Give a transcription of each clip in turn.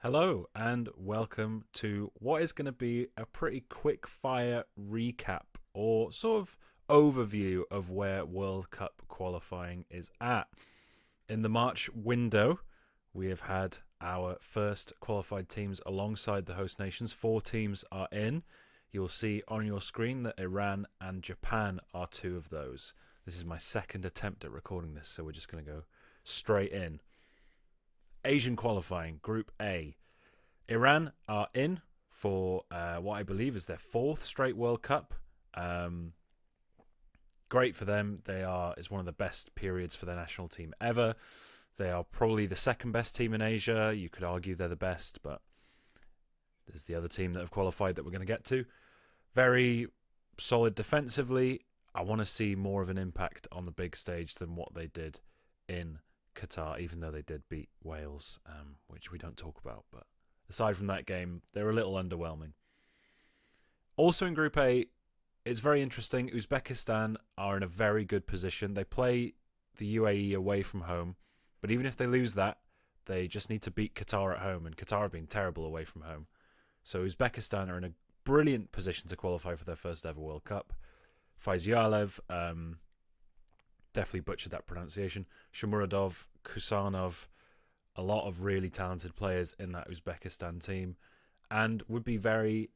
Hello and welcome to what is going to be a pretty quick fire recap or sort of overview of where World Cup qualifying is at. In the March window, we have had our first qualified teams alongside the host nations. 4 teams are in. You'll see on your screen that Iran and Japan are 2 of those. This is my second attempt at recording this, so we're just going to go straight in. Asian qualifying, Group A. Iran are in for what I believe is their 4th straight World Cup. Great for them. It's one of the best periods for their national team ever. They are probably the second best team in Asia. You could argue they're the best, but there's the other team that have qualified that we're going to get to. Very solid defensively. I want to see more of an impact on the big stage than what they did in Qatar, even though they did beat Wales, which we don't talk about. But aside from that game, they're a little underwhelming. Also in Group A, it's very interesting. Uzbekistan are in a very good position. They play the UAE away from home, but even if they lose that, they just need to beat Qatar at home, and Qatar have been terrible away from home. So Uzbekistan are in a brilliant position to qualify for their first ever World Cup. Faizyalev, definitely butchered that pronunciation. Shomurodov, Kusanov, a lot of really talented players in that Uzbekistan team, and would be very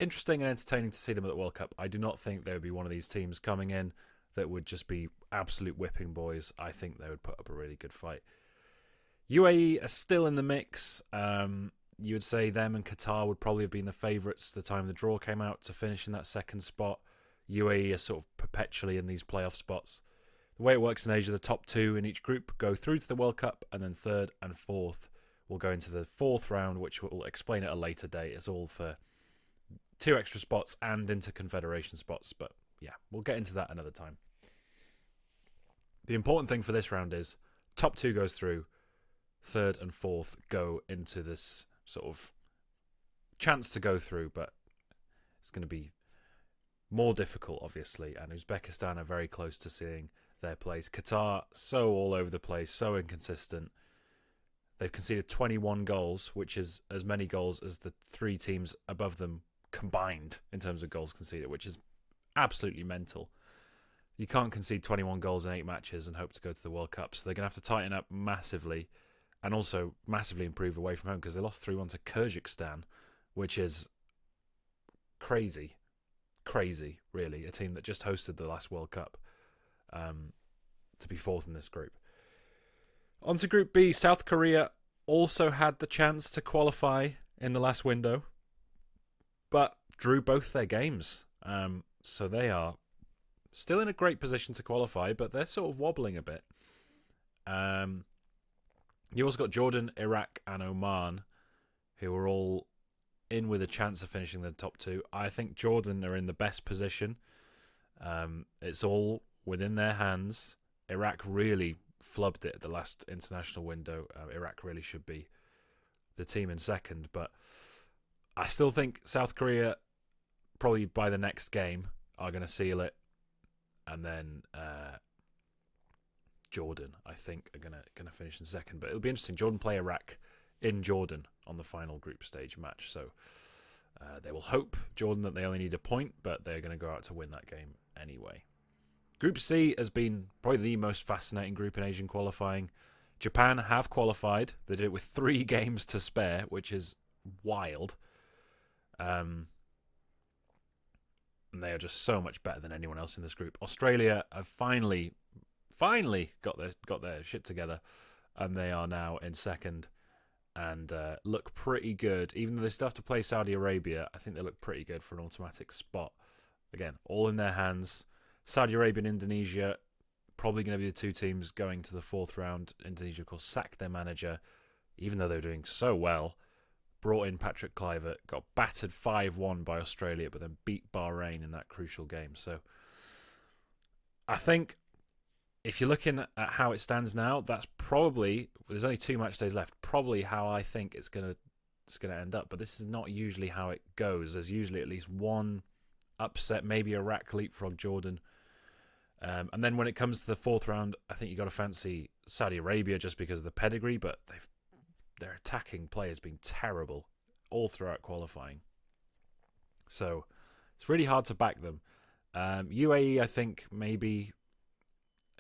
interesting and entertaining to see them at the World Cup. I do not think they would be one of these teams coming in that would just be absolute whipping boys. I think they would put up a really good fight. UAE are still in the mix. You would say them and Qatar would probably have been the favourites the time the draw came out to finish in that second spot. UAE are sort of perpetually in these playoff spots. The way it works in Asia, the top 2 in each group go through to the World Cup, and then 3rd and 4th will go into the 4th round, which we'll explain at a later date. It's all for 2 extra spots and into confederation spots, but yeah, we'll get into that another time. The important thing for this round is top 2 goes through, 3rd and 4th go into this sort of chance to go through, but it's going to be more difficult, obviously, and Uzbekistan are very close to seeing their place. Qatar, so all over the place, so inconsistent. They've conceded 21 goals, which is as many goals as the 3 teams above them combined in terms of goals conceded, which is absolutely mental. You can't concede 21 goals in 8 matches and hope to go to the World Cup, so they're going to have to tighten up massively and also massively improve away from home because they lost 3-1 to Kyrgyzstan, which is crazy, really. A team that just hosted the last World Cup to be 4th in this group. On to Group B, South Korea also had the chance to qualify in the last window, but drew both their games. So they are still in a great position to qualify, but they're sort of wobbling a bit. You also got Jordan, Iraq, and Oman, who are all in with a chance of finishing the top 2. I think Jordan are in the best position. It's all within their hands. Iraq really flubbed it at the last international window. Iraq really should be the team in second, but I still think South Korea, probably by the next game, are going to seal it, and then Jordan, I think, are going to finish in second. But it'll be interesting. Jordan play Iraq in Jordan on the final group stage match, so they will hope, Jordan, that they only need a point, but they're going to go out to win that game anyway. Group C has been probably the most fascinating group in Asian qualifying. Japan have qualified. They did it with 3 games to spare, which is wild. And they are just so much better than anyone else in this group. Australia have finally got their shit together, and they are now in second and look pretty good. Even though they still have to play Saudi Arabia, I think they look pretty good for an automatic spot. Again, all in their hands. Saudi Arabia and Indonesia probably going to be the 2 teams going to the 4th round. Indonesia, of course, sacked their manager, even though they were doing so well. Brought in Patrick Kluivert, got battered 5-1 by Australia, but then beat Bahrain in that crucial game. So I think if you're looking at how it stands now, that's probably, there's only 2 match days left, probably how I think it's going to end up. But this is not usually how it goes. There's usually at least one upset, maybe Iraq leapfrog Jordan. And then when it comes to the 4th round, I think you got to fancy Saudi Arabia just because of the pedigree, but they've their attacking play has been terrible all throughout qualifying. So it's really hard to back them. UAE, I think maybe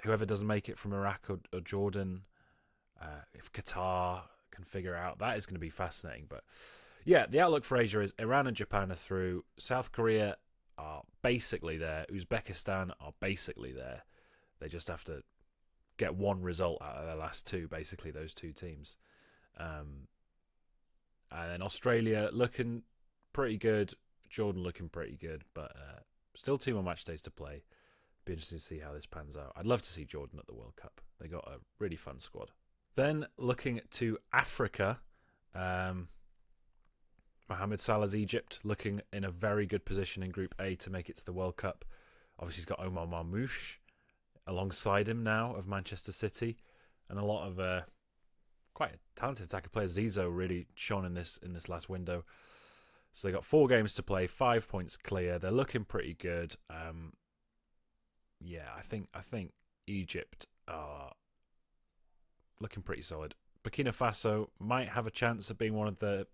whoever doesn't make it from Iraq or Jordan, if Qatar can figure it out, that is going to be fascinating. But yeah, the outlook for Asia is Iran and Japan are through. South Korea are basically there. Uzbekistan are basically there. They just have to get one result out of their last two, basically, those two teams. And then Australia looking pretty good. Jordan looking pretty good. But still 2 more match days to play. Be interesting to see how this pans out. I'd love to see Jordan at the World Cup. They got a really fun squad. Then looking to Africa, Mohamed Salah's Egypt looking in a very good position in Group A to make it to the World Cup. Obviously, he's got Omar Marmoush alongside him now of Manchester City, and a lot of quite a talented attacker player. Zizou really shone in this last window. So they got 4 games to play, 5 points clear. They're looking pretty good. Yeah, I think Egypt are looking pretty solid. Burkina Faso might have a chance of being one of the...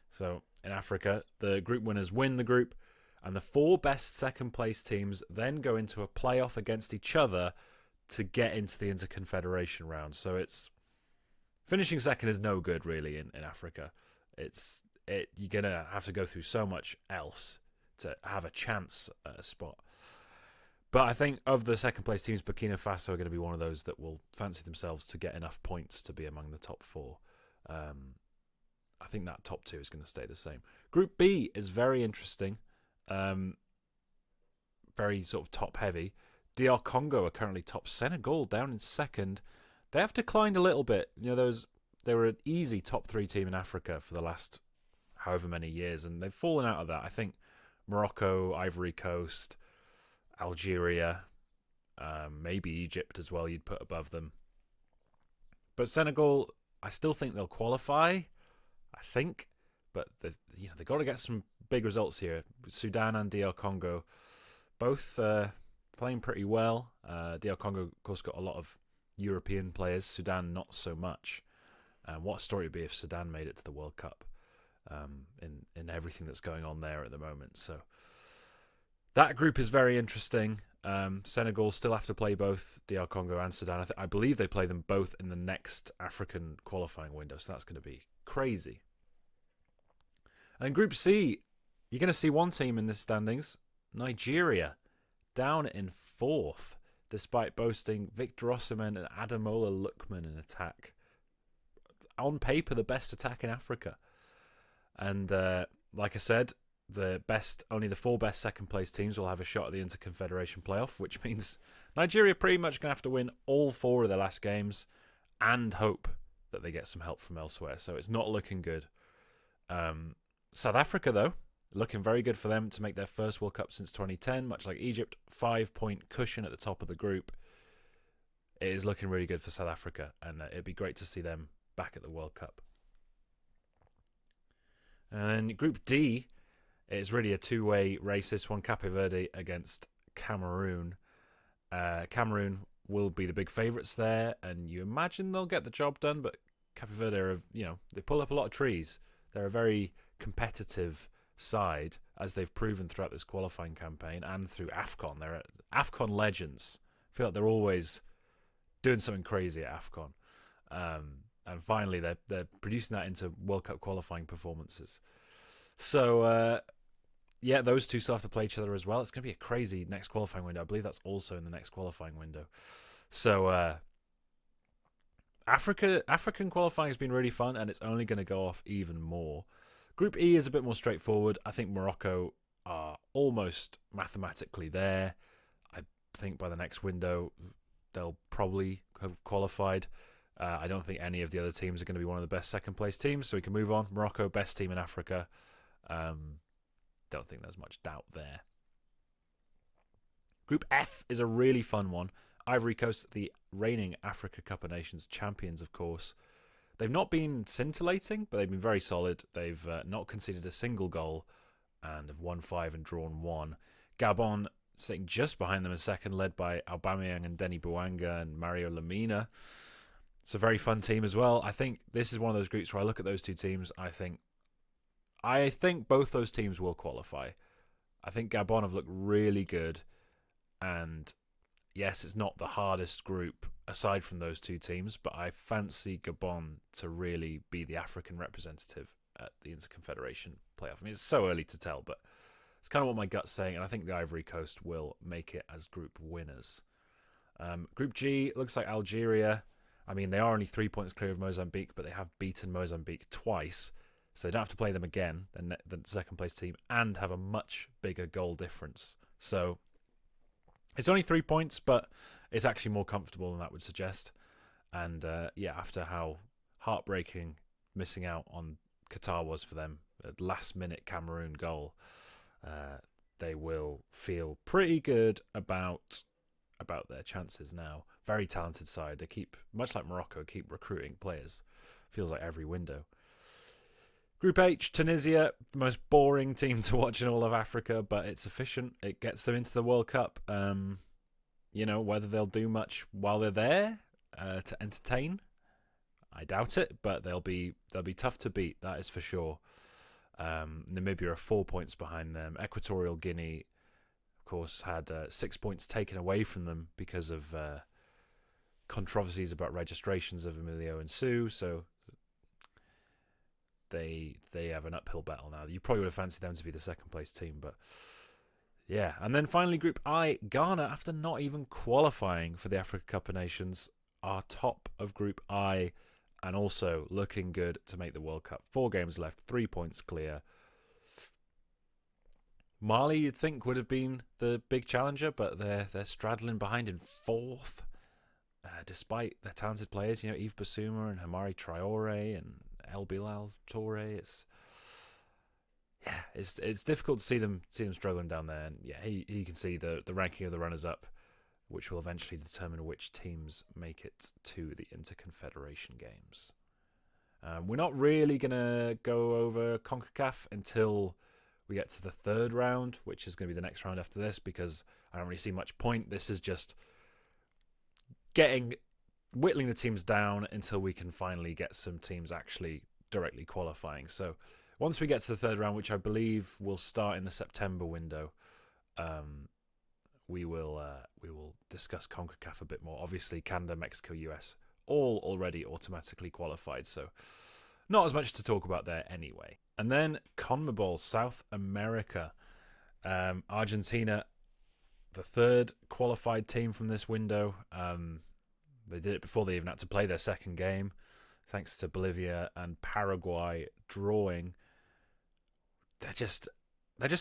So, in Africa, the group winners win the group, and the 4 best second-place teams then go into a playoff against each other to get into the Interconfederation round. So it's... Finishing second is no good, really, in Africa. You're going to have to go through so much else to have a chance at a spot. But I think of the second-place teams, Burkina Faso are going to be one of those that will fancy themselves to get enough points to be among the top 4. I think that top 2 is going to stay the same. Group B is very interesting. Very sort of top-heavy. DR Congo are currently top. Senegal down in second. They have declined a little bit. You know, they were an easy top 3 team in Africa for the last however many years, and they've fallen out of that. I think Morocco, Ivory Coast, Algeria, maybe Egypt as well, you'd put above them. But Senegal, I still think they'll qualify, I think. But they've got to get some big results here. Sudan and DR Congo both playing pretty well. DR Congo, of course, got a lot of European players. Sudan, not so much. What a story it would be if Sudan made it to the World Cup in everything that's going on there at the moment. So that group is very interesting. Senegal still have to play both DR Congo and Sudan. I believe they play them both in the next African qualifying window, so that's going to be crazy. And in Group C, you're going to see one team in the standings, Nigeria, down in 4th, despite boasting Victor Osimhen and Ademola Lookman in attack. On paper, the best attack in Africa. And like I said, only the 4 best second-place teams will have a shot at the Interconfederation playoff, which means Nigeria pretty much going to have to win all 4 of their last games and hope that they get some help from elsewhere. So it's not looking good. South Africa, though, looking very good for them to make their first World Cup since 2010. Much like Egypt, 5-point cushion at the top of the group. It is looking really good for South Africa, and it'd be great to see them back at the World Cup. And Group D is really a 2-way race. This one, Cape Verde against Cameroon. Cameroon will be the big favourites there, and you imagine they'll get the job done, but Cape Verde are, they pull up a lot of trees. They're a very competitive side, as they've proven throughout this qualifying campaign and through AFCON. They're AFCON legends. I feel like they're always doing something crazy at AFCON. And finally, they're producing that into World Cup qualifying performances. So, those two still have to play each other as well. It's going to be a crazy next qualifying window. I believe that's also in the next qualifying window. So, African qualifying has been really fun, and it's only going to go off even more. Group E is a bit more straightforward. I think Morocco are almost mathematically there. I think by the next window, they'll probably have qualified. I don't think any of the other teams are going to be one of the best second-place teams, so we can move on. Morocco, best team in Africa. Don't think there's much doubt there. Group F is a really fun one. Ivory Coast, the reigning Africa Cup of Nations champions, of course. They've not been scintillating, but they've been very solid. They've not conceded a single goal and have won 5 and drawn 1. Gabon sitting just behind them in second, led by Aubameyang and Denis Bouanga and Mario Lemina. It's a very fun team as well. I think this is one of those groups where I look at those two teams. I think both those teams will qualify. I think Gabon have looked really good, and yes, it's not the hardest group aside from those two teams, but I fancy Gabon to really be the African representative at the Interconfederation playoff. I mean, it's so early to tell, but it's kind of what my gut's saying, and I think the Ivory Coast will make it as group winners. Group G, looks like Algeria. I mean, they are only 3 points clear of Mozambique, but they have beaten Mozambique twice, so they don't have to play them again, the second place team, and have a much bigger goal difference. So it's only 3 points, but it's actually more comfortable than that would suggest. And after how heartbreaking missing out on Qatar was for them, a last-minute Cameroon goal, they will feel pretty good about their chances now. Very talented side. They keep, much like Morocco, keep recruiting players. Feels like every window. Group H, Tunisia, the most boring team to watch in all of Africa, but it's efficient. It gets them into the World Cup. Whether they'll do much while they're there to entertain, I doubt it, but they'll be tough to beat, that is for sure. Namibia are 4 points behind them. Equatorial Guinea, of course, had 6 points taken away from them because of controversies about registrations of Emilio and Sue, so they have an uphill battle now. You probably would have fancied them to be the second place team, but yeah. And then finally, Group I, Ghana, after not even qualifying for the Africa Cup of Nations, are top of Group I and also looking good to make the World Cup. 4 games left, 3 points clear. Mali, you'd think, would have been the big challenger, but they're straddling behind in 4th, despite their talented players. Yves Bissouma and Hamari Traore and El Bilal Toure. It's difficult to see them struggling down there. And yeah, you can see the ranking of the runners-up, which will eventually determine which teams make it to the Interconfederation Games. We're not really going to go over CONCACAF until we get to the third round, which is going to be the next round after this, because I don't really see much point. This is just whittling the teams down until we can finally get some teams actually directly qualifying. So once we get to the third round, which I believe will start in the September window, we will discuss CONCACAF a bit more. Obviously, Canada, Mexico, US, all already automatically qualified, so not as much to talk about there anyway. And then CONMEBOL, South America. Argentina, the third qualified team from this window. They did it before they even had to play their second game, thanks to Bolivia and Paraguay drawing. They're just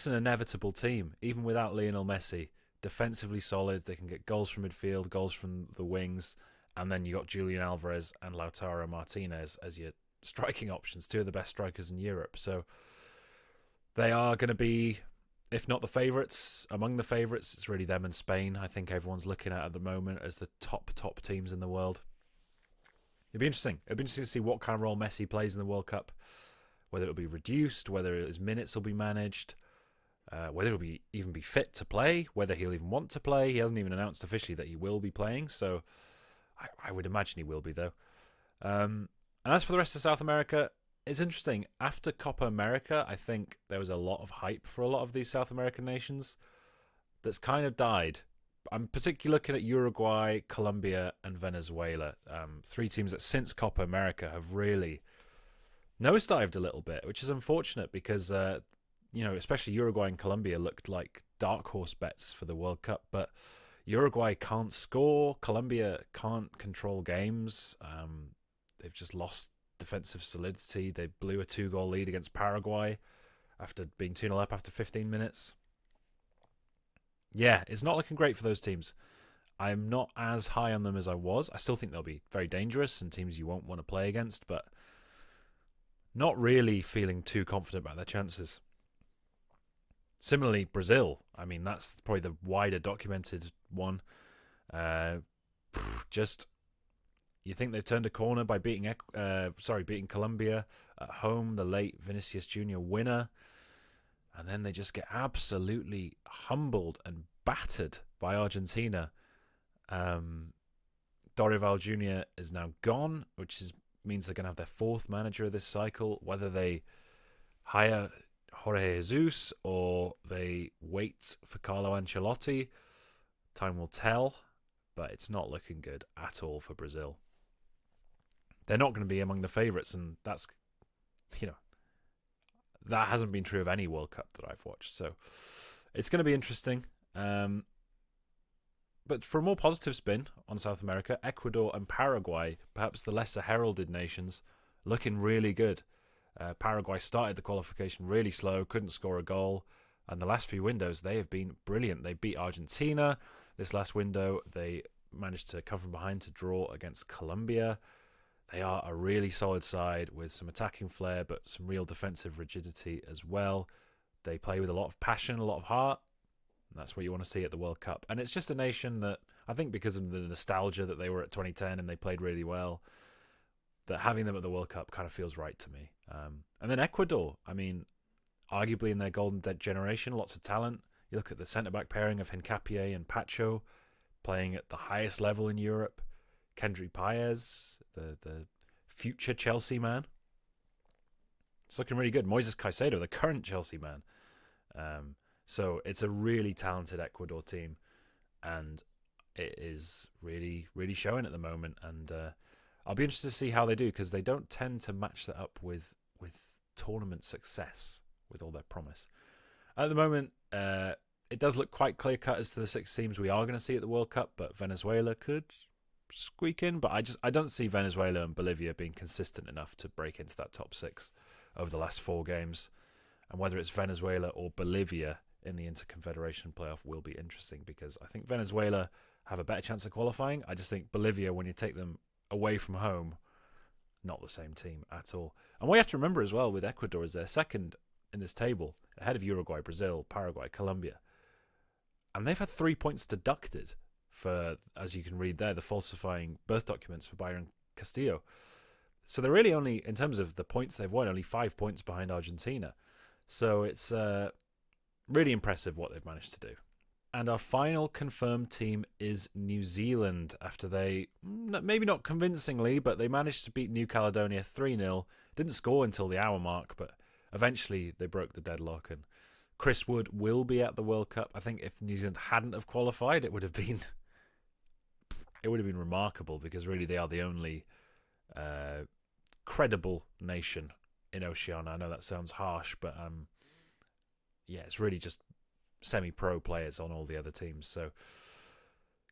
an inevitable team, even without Lionel Messi. Defensively solid, they can get goals from midfield, goals from the wings, and then you got Julian Alvarez and Lautaro Martinez as your striking options, 2 of the best strikers in Europe. So they are going to be, if not the favourites, among the favourites. It's really them and Spain, I think everyone's looking at the moment as the top tops in the world. It'd be interesting. It'd be interesting to see what kind of role Messi plays in the World Cup, whether it'll be reduced, whether his minutes will be managed, whether he'll even be fit to play, whether he'll even want to play. He hasn't even announced officially that he will be playing, so I would imagine he will be, though. And as for the rest of South America, it's interesting. After Copa America, I think there was a lot of hype for a lot of these South American nations that's kind of died. I'm particularly looking at Uruguay, Colombia, and Venezuela. 3 teams that since Copa America have really nosedived a little bit, which is unfortunate because, especially Uruguay and Colombia looked like dark horse bets for the World Cup, but Uruguay can't score. Colombia can't control games. They've just lost defensive solidity. They blew a 2-goal lead against Paraguay after being 2-0 up after 15 minutes. Yeah, it's not looking great for those teams. I'm not as high on them as I was. I still think they'll be very dangerous and teams you won't want to play against, but not really feeling too confident about their chances. Similarly, Brazil. I mean, that's probably the wider documented one. You think they've turned a corner by beating Colombia at home, the late Vinicius Jr. winner, and then they just get absolutely humbled and battered by Argentina. Don't Dorival Jr. is now gone, which means they're going to have their fourth manager of this cycle. Whether they hire Jorge Jesus or they wait for Carlo Ancelotti, time will tell, but it's not looking good at all for Brazil. They're not going to be among the favourites, and that's, that hasn't been true of any World Cup that I've watched. So it's going to be interesting. But for a more positive spin on South America, Ecuador and Paraguay, perhaps the lesser heralded nations, looking really good. Paraguay started the qualification really slow, couldn't score a goal, and the last few windows they have been brilliant. They beat Argentina this last window. They managed to come from behind to draw against Colombia. They are a really solid side with some attacking flair, but some real defensive rigidity as well. They play with a lot of passion, a lot of heart. That's what you want to see at the World Cup. And it's just a nation that, I think because of the nostalgia that they were at 2010 and they played really well, that having them at the World Cup kind of feels right to me. And then Ecuador, I mean, arguably in their golden generation, lots of talent. You look at the centre-back pairing of Hincapié and Pacho, playing at the highest level in Europe. Kendrick Paez, the future Chelsea man. It's looking really good. Moises Caicedo, the current Chelsea man. So it's a really talented Ecuador team, and it is really, really showing at the moment. And I'll be interested to see how they do, because they don't tend to match that up with tournament success, with all their promise. At the moment, it does look quite clear-cut as to the 6 teams we are going to see at the World Cup, but Venezuela could squeak in. But I don't see Venezuela and Bolivia being consistent enough to break into that top 6 over the last 4 games. And whether it's Venezuela or Bolivia in the Interconfederation playoff will be interesting, because I think Venezuela have a better chance of qualifying. I just think Bolivia, when you take them away from home, not the same team at all. And what you have to remember as well with Ecuador is they're second in this table, ahead of Uruguay, Brazil, Paraguay, Colombia. And they've had 3 points deducted for, as you can read there, the falsifying birth documents for Byron Castillo. So they're really only, in terms of the points they've won, only 5 points behind Argentina. So it's really impressive what they've managed to do. And our final confirmed team is New Zealand, after they, maybe not convincingly, but they managed to beat New Caledonia 3-0. Didn't score until the hour mark, but eventually they broke the deadlock. And Chris Wood will be at the World Cup. I think if New Zealand hadn't have qualified, it would have been remarkable, because really they are the only credible nation in Oceania. I know that sounds harsh, but yeah, it's really just semi-pro players on all the other teams. So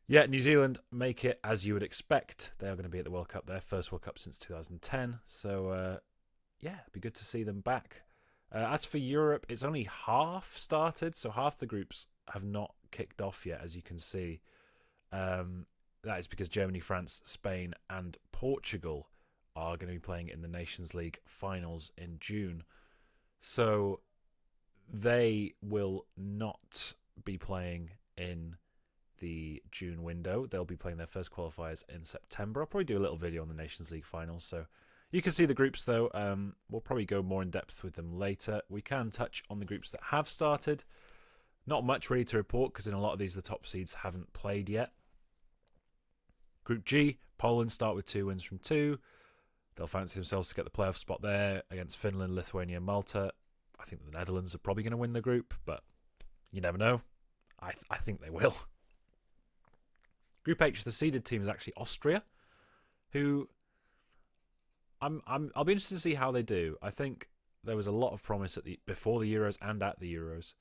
yeah, New Zealand make it as you would expect. They are going to be at the World Cup, their first World Cup since 2010. So yeah, it'd be good to see them back. As for Europe, it's only half started, so half the groups have not kicked off yet, as you can see. That is because Germany, France, Spain and Portugal are going to be playing in the Nations League finals in June. So they will not be playing in the June window. They'll be playing their first qualifiers in September. I'll probably do a little video on the Nations League finals, so you can see the groups though. We'll probably go more in depth with them later. We can touch on the groups that have started. Not much really to report, because in a lot of these the top seeds haven't played yet. Group G, Poland start with 2 wins from 2. They'll fancy themselves to get the playoff spot there against Finland, Lithuania and Malta. I think the Netherlands are probably going to win the group, but you never know. I think they will. Group H, the seeded team is actually Austria, who I'll be interested to see how they do. I think there was a lot of promise before the Euros and at the Euros.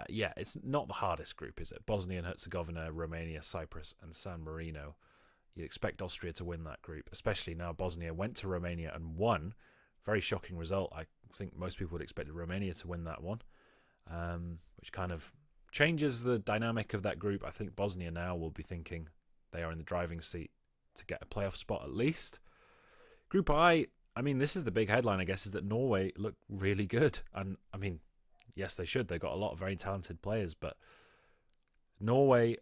Yeah, it's not the hardest group, is it? Bosnia and Herzegovina, Romania, Cyprus and San Marino. You'd expect Austria to win that group, especially now Bosnia went to Romania and won. Very shocking result. I think most people would expect Romania to win that one, which kind of changes the dynamic of that group. I think Bosnia now will be thinking they are in the driving seat to get a playoff spot at least. Group I mean, this is the big headline, I guess, is that Norway look really good. And, I mean, yes, they should. They've got a lot of very talented players, but Norway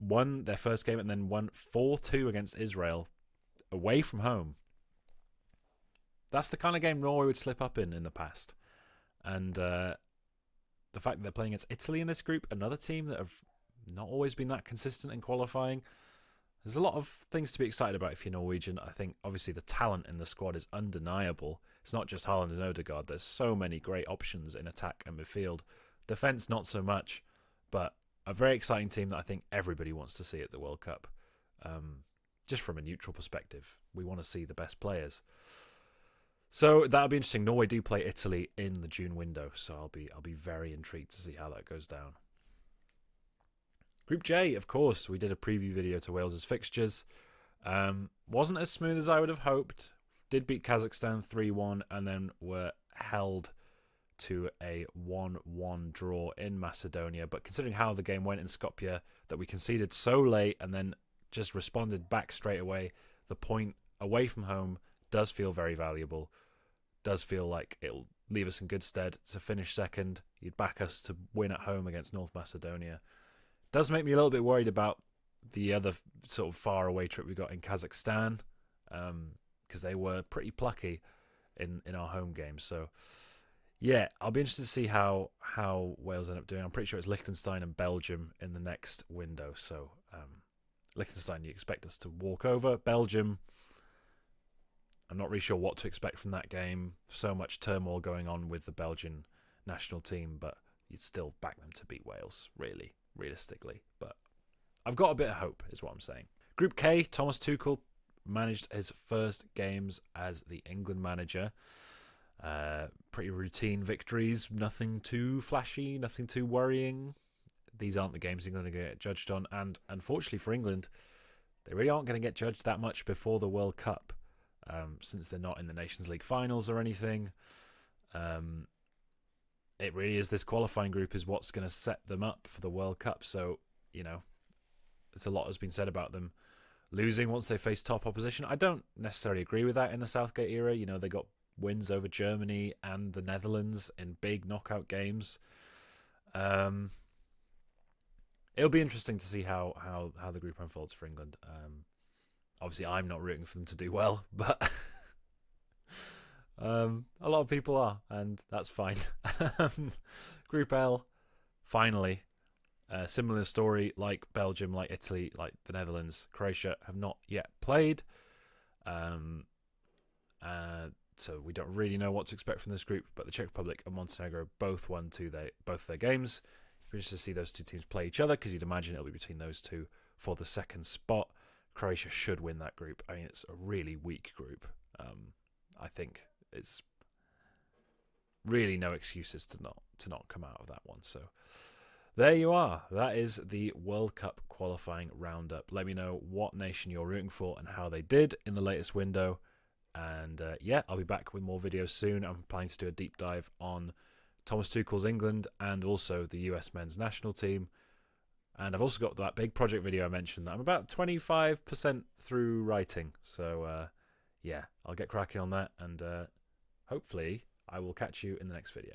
won their first game and then won 4-2 against Israel away from home. That's the kind of game Norway would slip up in the past. And the fact that they're playing against Italy in this group, another team that have not always been that consistent in qualifying. There's a lot of things to be excited about if you're Norwegian. I think obviously the talent in the squad is undeniable. It's not just Haaland and Odegaard. There's so many great options in attack and midfield. Defence, not so much, but a very exciting team that I think everybody wants to see at the World Cup. Just from a neutral perspective, we want to see the best players. So that'll be interesting. Norway do play Italy in the June window, so I'll be very intrigued to see how that goes down. Group J, of course, we did a preview video to Wales's fixtures. Wasn't as smooth as I would have hoped. Did beat Kazakhstan 3-1 and then were held to a 1-1 draw in Macedonia. But considering how the game went in Skopje, that we conceded so late and then just responded back straight away, the point away from home does feel very valuable. Does feel like it'll leave us in good stead to finish second. You'd back us to win at home against North Macedonia. Does make me a little bit worried about the other sort of far away trip we got in Kazakhstan, because they were pretty plucky in our home game. So yeah, I'll be interested to see how Wales end up doing. I'm pretty sure it's Liechtenstein and Belgium in the next window. So Liechtenstein, you expect us to walk over. Belgium, I'm not really sure what to expect from that game. So much turmoil going on with the Belgian national team, but you'd still back them to beat Wales, really, realistically. But I've got a bit of hope, is what I'm saying. Group K, Thomas Tuchel managed his first games as the England manager. Pretty routine victories, nothing too flashy, nothing too worrying. These aren't the games they're going to get judged on, and unfortunately for England, they really aren't going to get judged that much before the World Cup, since they're not in the Nations League finals or anything. It really is this qualifying group is what's going to set them up for the World Cup. So, you know, it's a lot has been said about them losing once they face top opposition. I don't necessarily agree with that in the Southgate era. You know, they got wins over Germany and the Netherlands in big knockout games. It'll be interesting to see how the group unfolds for England. Obviously, I'm not rooting for them to do well, but a lot of people are, and that's fine. Group L, finally, similar story like Belgium, like Italy, like the Netherlands. Croatia have not yet played. So we don't really know what to expect from this group, but the Czech Republic and Montenegro both won both their games. We're just to see those two teams play each other, because you'd imagine it'll be between those two for the second spot. Croatia should win that group. I mean, it's a really weak group. I think it's really no excuses to not come out of that one. So there you are. That is the World Cup qualifying roundup. Let me know what nation you're rooting for and how they did in the latest window. And yeah, I'll be back with more videos soon. I'm planning to do a deep dive on Thomas Tuchel's England and also the US men's national team. And I've also got that big project video I mentioned that I'm about 25% through writing. So yeah, I'll get cracking on that, and hopefully I will catch you in the next video.